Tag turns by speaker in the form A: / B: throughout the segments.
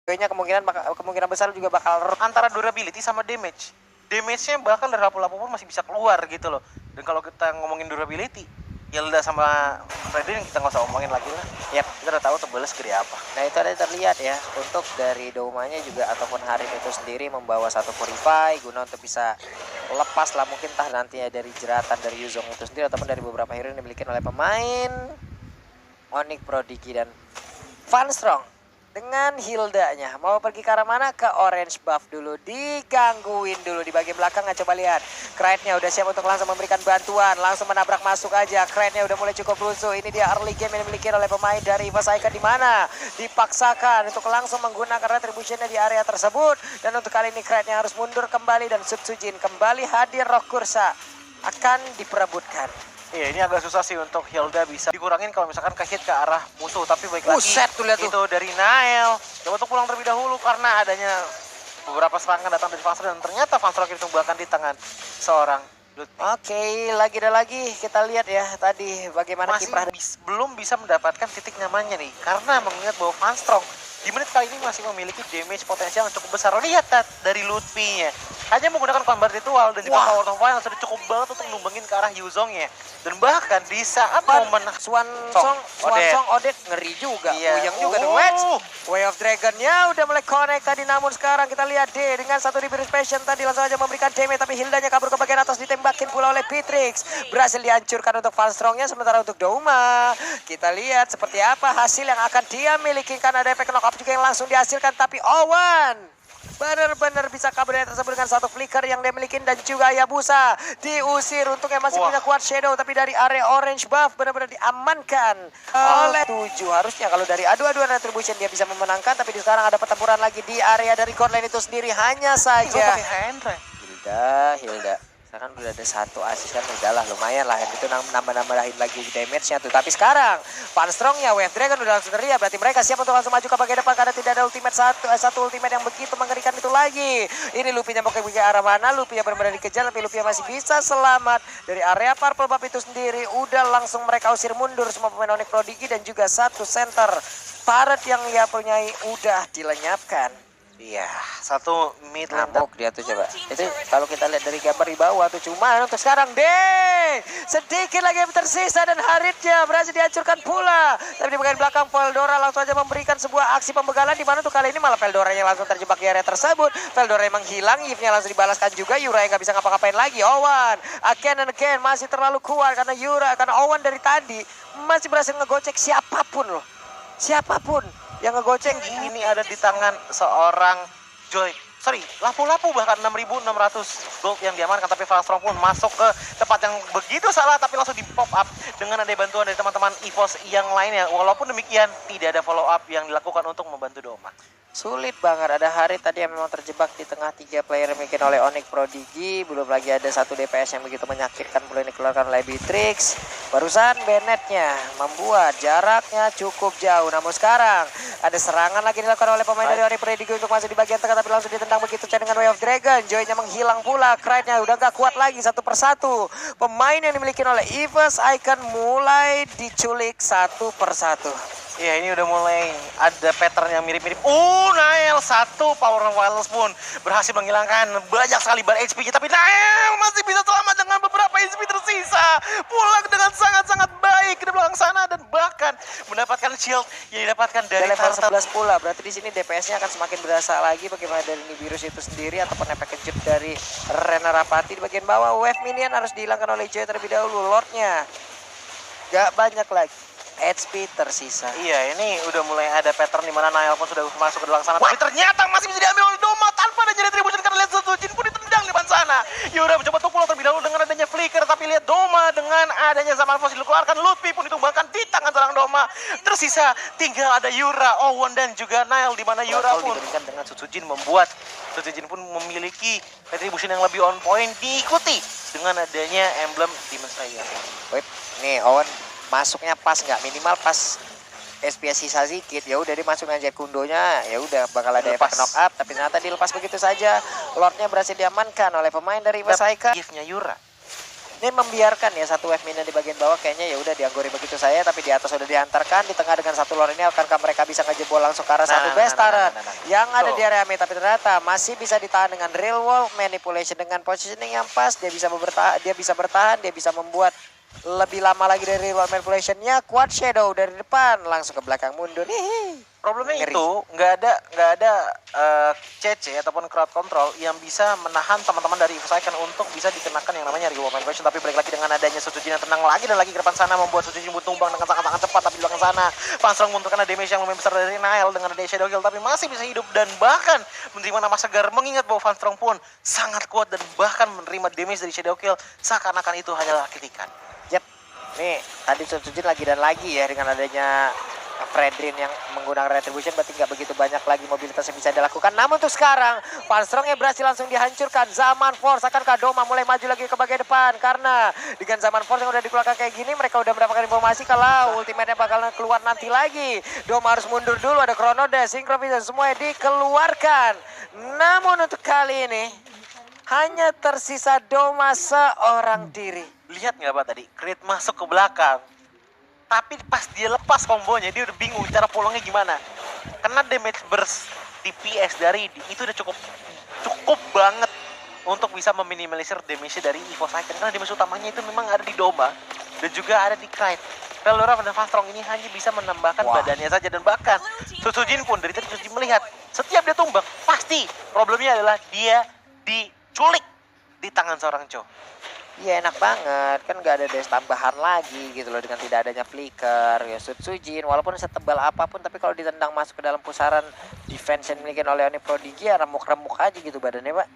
A: Kayaknya kemungkinan besar juga bakal
B: antara durability sama damage. Damage-nya bahkan dari lapu-lapu pun masih bisa keluar gitu loh. Dan kalau kita ngomongin durability, Hilda sama Fredrin kita nggak usah ngomongin lagi lah.
A: Yap,
B: kita udah tahu tebelnya segede apa.
A: Nah itu ada terlihat ya, untuk dari Doumanya juga ataupun Harit itu sendiri membawa satu Purify guna untuk bisa lepas lah mungkin tah nantinya dari jeratan dari Yuzong itu sendiri ataupun dari beberapa hero yang dimiliki oleh pemain Onyx Prodigy dan Van Strong. Dengan Hildanya mau pergi ke arah mana? Ke orange buff dulu, digangguin dulu di bagian belakang. Coba lihat, Krite-nya udah siap untuk langsung memberikan bantuan, langsung menabrak masuk aja. Krite-nya udah mulai cukup rusuh. Ini dia early game yang dimiliki oleh pemain dari EVOS Icon, di mana dipaksakan untuk langsung menggunakan retribution-nya di area tersebut. Dan untuk kali ini Krite-nya harus mundur kembali dan Sutsujin kembali hadir. Rock Kursa akan diperebutkan.
B: Iya, ini agak susah sih untuk Hilda bisa dikurangin kalau misalkan ke hit ke arah musuh. Tapi baik lagi,
A: tuh, lihat tuh.
B: Itu dari Nael. Coba untuk pulang terlebih dahulu karena adanya beberapa serangan datang dari Van Strong. Dan ternyata Van Strong ditumbangkan di tangan seorang Lutfi.
A: Oke, lagi kita lihat ya tadi bagaimana kiprah.
B: Belum bisa mendapatkan titik nyamannya nih. Karena mengingat bahwa Van Strong di menit kali ini masih memiliki damage potensial yang cukup besar. Lihat dari Lutfi-nya. Hanya menggunakan combat ritual dan juga power of violence sudah cukup banget untuk numbangin ke arah Yuzong-nya. Dan bahkan di saat momen
A: Swansong Odet ngeri juga.
B: Iya.
A: Yang juga The Wedge. Way of Dragon-nya udah mulai connect tadi, namun sekarang kita lihat D dengan satu Rebirth Passion tadi langsung aja memberikan damage, tapi Hildanya kabur ke bagian atas, ditembakin pula oleh Beatrix. Berhasil dihancurkan untuk Van Strong-nya, sementara untuk Douma kita lihat seperti apa hasil yang akan dia miliki, karena ada efek knock up juga yang langsung dihasilkan, tapi Owen benar-benar bisa kabur dari tersebut dengan satu flicker yang dia miliki. Dan juga Hayabusa diusir, untungnya masih punya kuat shadow, tapi dari area orange buff benar-benar diamankan oleh 7. Harusnya kalau dari adu-aduan retribution dia bisa memenangkan, tapi di sekarang ada pertempuran lagi di area dari core lane itu sendiri. Hanya saja Hilda sekarang udah ada satu assist kan, udahlah lumayan lah, yang itu nambah-nambahin lagi damage-nya tuh. Tapi sekarang Van Strong-nya Wave Dragon udah langsung teriak, berarti mereka siap untuk langsung maju ke bagian depan karena tidak ada ultimate satu ultimate yang begitu mengerikan itu lagi. Ini Luffy-nya mau ke arah mana? Luffy-nya benar-benar dikejar, tapi Luffy masih bisa selamat dari area purple buff itu sendiri. Udah langsung mereka usir mundur semua pemain Onyx Prodigy, dan juga satu center turret yang ia punyai udah dilenyapkan.
B: Iya, satu mid lane.
A: Ngamuk dia tuh, coba. Itu kalau kita lihat dari gambar di bawah tuh, cuma untuk sekarang deh sedikit lagi yang tersisa dan Haritnya berhasil dihancurkan pula. Tapi di bagian belakang Veldora langsung aja memberikan sebuah aksi pembegalan, di mana tuh kali ini malah Veldora yang langsung terjebak di area tersebut. Veldora emang hilang, Yves-nya langsung dibalaskan juga. Yura yang nggak bisa ngapa-ngapain lagi. Owen again and again masih terlalu kuat karena Owen dari tadi masih berhasil ngegocek siapapun loh. Siapapun yang ngegoceng.
B: Ini ada di tangan seorang lapu-lapu bahkan 6.600 gold yang diamankan, tapi Van Strong pun masuk ke tempat yang begitu salah, tapi langsung di pop up dengan ada bantuan dari teman-teman EVOS yang lainnya. Walaupun demikian tidak ada follow up yang dilakukan untuk membantu Douma.
A: Sulit banget, ada Harit tadi yang memang terjebak di tengah 3 player yang dimiliki oleh Onyx Prodigy. Belum lagi ada satu DPS yang begitu menyakitkan boleh dikeluarkan oleh Beatrix. Barusan Bennett-nya membuat jaraknya cukup jauh. Namun sekarang ada serangan lagi dilakukan oleh pemain dari Onyx Prodigy untuk masuk di bagian tengah, tapi langsung ditendang begitu dengan Way of Dragon. Joy-nya menghilang pula, Krite-nya udah gak kuat lagi satu persatu. Pemain yang dimiliki oleh EVOS Icon mulai diculik satu persatu.
B: Iya, ini udah mulai ada pattern yang mirip-mirip. Nael satu power wireless pun berhasil menghilangkan banyak sekali bar HP, tapi Nael masih bisa selamat dengan beberapa HP tersisa. Pulang dengan sangat-sangat baik ke belakang sana dan bahkan mendapatkan shield yang didapatkan dari
A: level 11 pula. Berarti di sini DPS-nya akan semakin berasa lagi. Bagaimana dari Nibiru's itu sendiri ataupun efek kejut dari Rena Rapati di bagian bawah. Wave minion harus dihilangkan oleh Joy terlebih dahulu. Lordnya gak banyak lagi, HP tersisa.
B: Iya, ini udah mulai ada pattern di mana Nael pun sudah masuk ke dalam sana. Tapi ternyata masih bisa diambil oleh Douma tanpa adanya retribution karena lihat Sutsujin pun ditendang di depan sana. Yura mencoba untuk pulang terlebih dahulu dengan adanya flicker, tapi lihat Douma dengan adanya zaman Fos dikeluarkan. Lutfi pun ditumbangkan di tangan seorang Douma. Tersisa tinggal ada Yura, Owen dan juga Nael, di mana Yura pun diberikan dengan Sutsujin membuat Sutsujin pun memiliki retribution yang lebih on point, diikuti dengan adanya emblem Demon Slayer.
A: Wait, nih Owen masuknya pas nggak, minimal pas SPS sisa sedikit, ya udah dia masuk dengan Jet Kundonya, ya udah bakal ada efek knock up, tapi ternyata dilepas begitu saja. Lordnya berhasil diamankan oleh pemain dari EVOS Icon.
B: Gift-nya Yura
A: Ini membiarkan ya satu wave minion di bagian bawah, kayaknya ya udah dianggori begitu saya, tapi di atas sudah dihantarkan, di tengah dengan satu lore ini akankah mereka bisa ngejebol langsung ke arah satu base turret yang ada di area mid, tapi ternyata masih bisa ditahan dengan real world manipulation dengan positioning yang pas, dia bisa bertahan, dia bisa membuat lebih lama lagi dari real world manipulationnya. Quad shadow dari depan langsung ke belakang mundur. Hihi.
B: Problemnya
A: Ngeri.
B: itu nggak ada CC ataupun crowd control yang bisa menahan teman-teman dari Evos Icon untuk bisa dikenakan yang namanya reward manipulation. Tapi balik lagi dengan adanya Sutsujin yang tenang lagi dan lagi ke depan sana membuat Sutsujin tumbang dengan sangat-sangat cepat. Tapi di belakang sana Fanstrong untuk kena damage yang lumayan besar dari Nile dengan adanya Shadow Kill, tapi masih bisa hidup dan bahkan menerima nama segar, mengingat bahwa Fanstrong pun sangat kuat dan bahkan menerima damage dari Shadow Kill seakan-akan itu hanyalah kritikan.
A: Yep. Nih tadi Sutsujin lagi dan lagi ya dengan adanya Fredrin yang menggunakan retribution, berarti nggak begitu banyak lagi mobilitas yang bisa dilakukan. Namun untuk sekarang Fanstrongnya berhasil langsung dihancurkan. Zaman Force, akankah Doma mulai maju lagi ke bagian depan? Karena dengan Zaman Force yang udah dikeluarkan kayak gini, mereka udah mendapatkan informasi kalau ultimate-nya bakalan keluar nanti lagi. Doma harus mundur dulu, ada Chrono Dash, Synchro Vision, semuanya dikeluarkan. Namun untuk kali ini hanya tersisa Doma seorang diri.
B: Lihat nggak Pak tadi, Crit masuk ke belakang. Tapi pas dia lepas kombonya, dia udah bingung cara pulangnya gimana. Karena damage burst DPS dari itu udah cukup banget untuk bisa meminimalisir damage dari Evos Icon. Karena damage utamanya itu memang ada di Doma dan juga ada di Kite. Veldora dan Fanstrong ini hanya bisa menambahkan badannya saja, dan bahkan Sutsujin pun dari tadi Sutsujin melihat setiap dia tumbang pasti problemnya adalah dia diculik di tangan seorang Cho.
A: Iya enak banget, kan nggak ada dash tambahan lagi gitu loh dengan tidak adanya flicker. Ya Sutsujin walaupun setebal apapun, tapi kalau ditendang masuk ke dalam pusaran defense yang dimiliki oleh Oni Prodigy ya remuk-remuk aja gitu badannya Pak.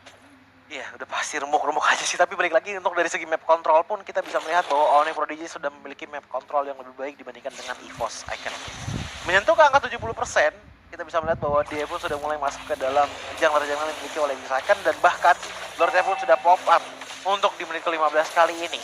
B: Iya udah pasti remuk-remuk aja sih, tapi balik lagi untuk dari segi map control pun kita bisa melihat bahwa Oni Prodigy sudah memiliki map control yang lebih baik dibandingkan dengan Evos Icon. Menyentuh ke angka 70%, kita bisa melihat bahwa dia pun sudah mulai masuk ke dalam janglar yang dimiliki oleh Evos Icon, dan bahkan Lordnya pun sudah pop up untuk di menit ke-15 kali ini.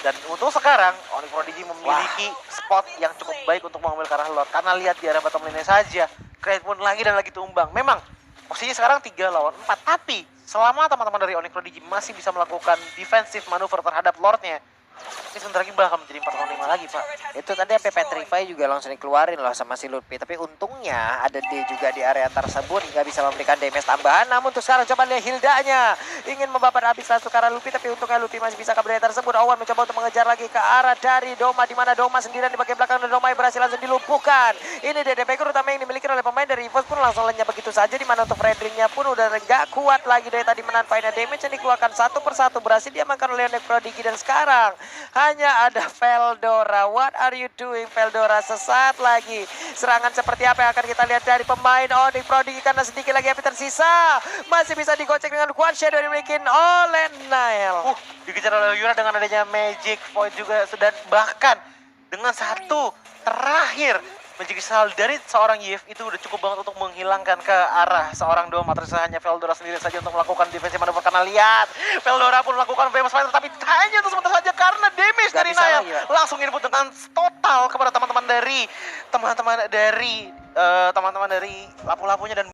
B: Dan untuk sekarang Oni Prodigy memiliki spot yang cukup baik untuk mengambil ke arah Lord, karena lihat di area bottom lane saja Kite pun lagi dan lagi tumbang. Memang posisinya sekarang 3 lawan 4, tapi selama teman-teman dari Oni Prodigy masih bisa melakukan defensive manuver terhadap Lordnya, ini sebentar lagi bakal menjadi 4 lawan 5 lagi Pak.
A: Itu tadi sampai Petrify juga langsung dikeluarin loh sama si Lutfi, tapi untungnya ada D juga di area tersebut hingga bisa memberikan damage tambahan. Namun untuk sekarang coba lihat Hildanya ingin membabat habis langsung ke arah Lutfi, tapi untungnya Lutfi masih bisa ke area tersebut. Owen mencoba untuk mengejar lagi ke arah dari Doma, di mana Doma sendirian di bagian belakang dan Doma berhasil langsung dilumpuhkan. Ini DDP utama yang dimiliki oleh pemain dari Evos pun langsung lenyap begitu saja, di mana untuk Fredrinnya pun udah nggak kuat lagi dari tadi menahan final damage yang dikeluarkan satu persatu, berhasil diamankan oleh Oni Prodigy. Dan sekarang hanya ada Veldora. What are you doing Veldora? Sesaat lagi serangan seperti apa yang akan kita lihat dari pemain Oni Prodigy, karena sedikit lagi HP tersisa. Masih bisa digocek dengan Quad Shadow yang dimiliki oleh Nile.
B: Dikejar oleh Yura dengan adanya Magic Void juga, dan bahkan dengan satu terakhir Magic Missile dari seorang Yves itu udah cukup banget untuk menghilangkan ke arah seorang Doma. Tersisa hanya Veldora sendiri saja untuk melakukan defensive maneuver, karena lihat Veldora pun melakukan famous fighter, tapi hanya untuk sebentar saja karena damage
A: Gak
B: dari
A: bisa
B: Nile
A: lagi, Pak.
B: langsung input dengan total kepada teman-teman dari lapu-lapunya dan